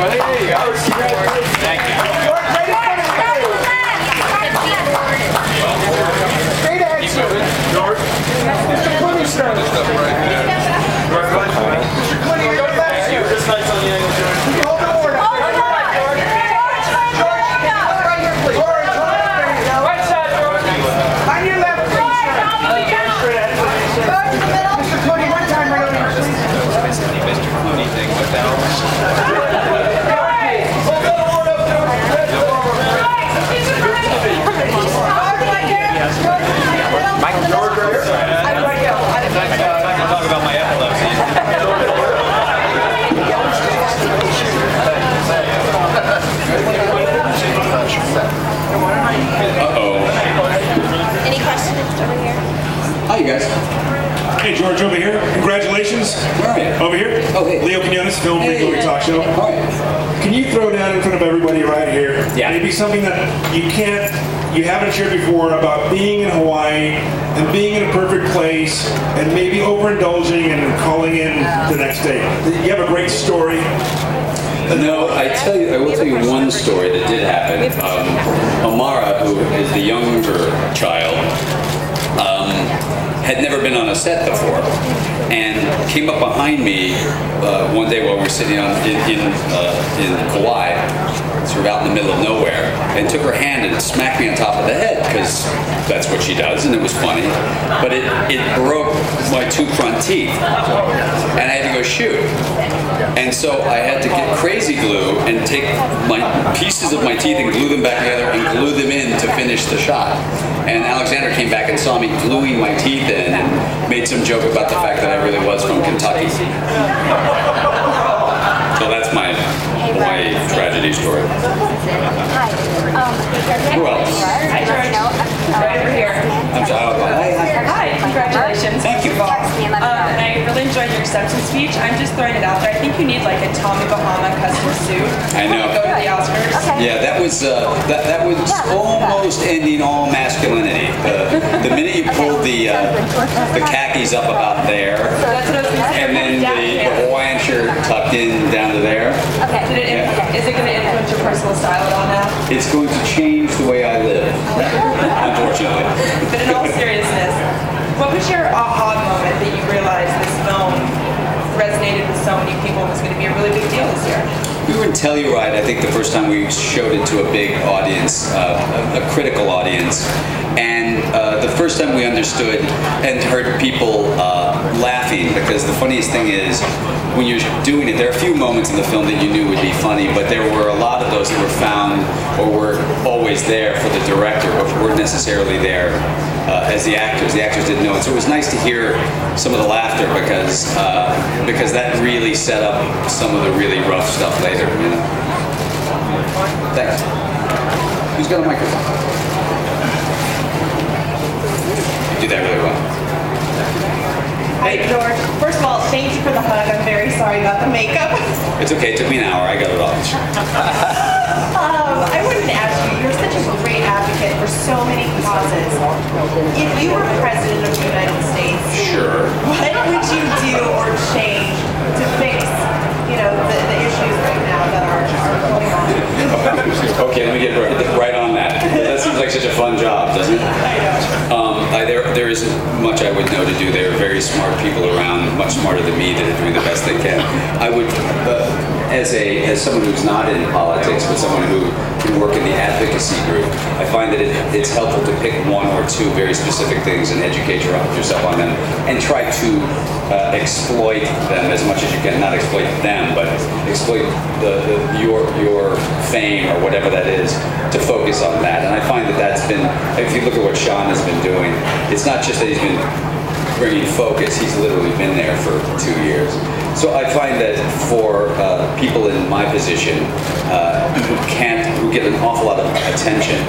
everybody. There you go. Thank you. Straight ahead, George. Mr. Clooney, sir. Mr. Clooney, go back. This night's on the angle, George. Hold the board up. George, right here, please. George, right side, George. On your left, please, sir. Mr. Clooney, one time right over here, please. Mr. Clooney thing with that. Talk about my epilepsy. Any questions over here? Hi, you guys. Hey, George, over here. Congratulations. Where are you? Over here. Oh, hey. Leo Quinones, Film Hey. Movie Talk Show. All right. Can you throw down in front of everybody right here? Yeah. Maybe something that you haven't shared before about being in Hawaii and being in a perfect place and maybe overindulging and calling in the next day. You have a great story. No, I will tell you one story that did happen. Amara, who is the younger child, had never been on a set before, and came up behind me one day while we were sitting in Kauai, sort of out in the middle of nowhere, and took her hand and smacked me on top of the head, because that's what she does, and it was funny. But it broke my two front teeth, and I had to go shoot. And so I had to get crazy glue and take my pieces of my teeth and glue them back together and glue them in to finish the shot. And Alexander came back and saw me gluing my teeth in and made some joke about the fact that I really was from Kentucky. So that's my Hawaii tragedy story. Hi. Who else? Hi, George. Right over here. I'm sorry. Hi, congratulations. Thank you. And I really enjoyed your acceptance speech. I'm just throwing it out there. I think you need like a Tommy Bahama custom suit. I know. Go to the Oscars. Okay. Yeah, that was almost ending all masculinity. The minute you pulled the khakis up about there, That's what I was going to say. and then the Hawaiian shirt tucked in down to there, Okay. Is it going to influence your personal style at all now? it's going to change the way I live, unfortunately. But in all seriousness, what was your aha moment that you realized this film resonated with so many people and was going to be a really big deal this year? We were in Telluride, I think, the first time we showed it to a big audience, a critical audience, and the first time we understood and heard people laughing, because the funniest thing is, when you're doing it, there are a few moments in the film that you knew would be funny, but there were a lot of those that were found or were always there for the director, but weren't necessarily there as the actors. The actors didn't know it. So it was nice to hear some of the laughter because that really set up some of the really rough stuff later. You know? Thanks. Who's got a microphone? You do that really well. Hi, George. First of all, thank you for the hug. I'm very sorry about the makeup. It's okay. It took me an hour. I got it off. I wanted to ask you, you're such a great advocate for so many causes. If you were president of the United States, Sure. what would you do or change to fix, the issues right now that are going on? Okay, let me get right on that. That seems like such a fun job, doesn't it? There isn't much I would know to do. There are very smart people around, much smarter than me, that are doing the best they can. I would, as someone who's not in politics, but someone who can work in the advocacy group, I find that it's helpful to pick one or two very specific things and educate yourself on them, and try to exploit them as much as you can. Not exploit them, but exploit your fame or whatever that is to focus on that. And I find that that's been, if you look at what Sean has been doing, it's not just that he's been bringing focus, he's literally been there for 2 years. So I find that for people in my position who get an awful lot of attention,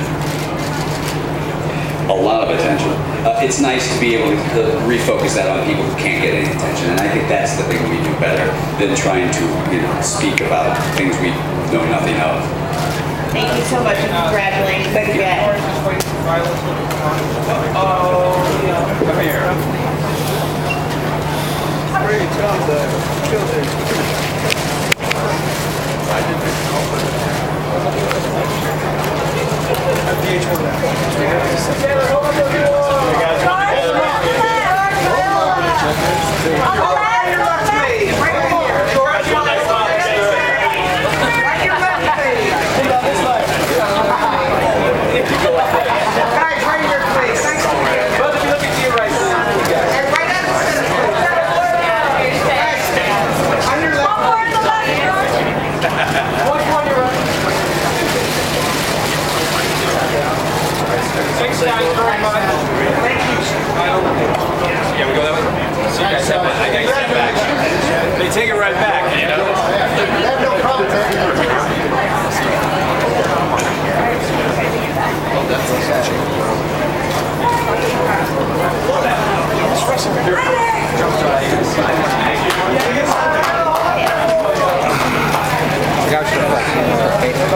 it's nice to be able to refocus that on people who can't get any attention. And I think that's the thing we do better than trying to speak about things we know nothing of. Thank you so much and congratulations again. Come here. Great job, Dave. Got your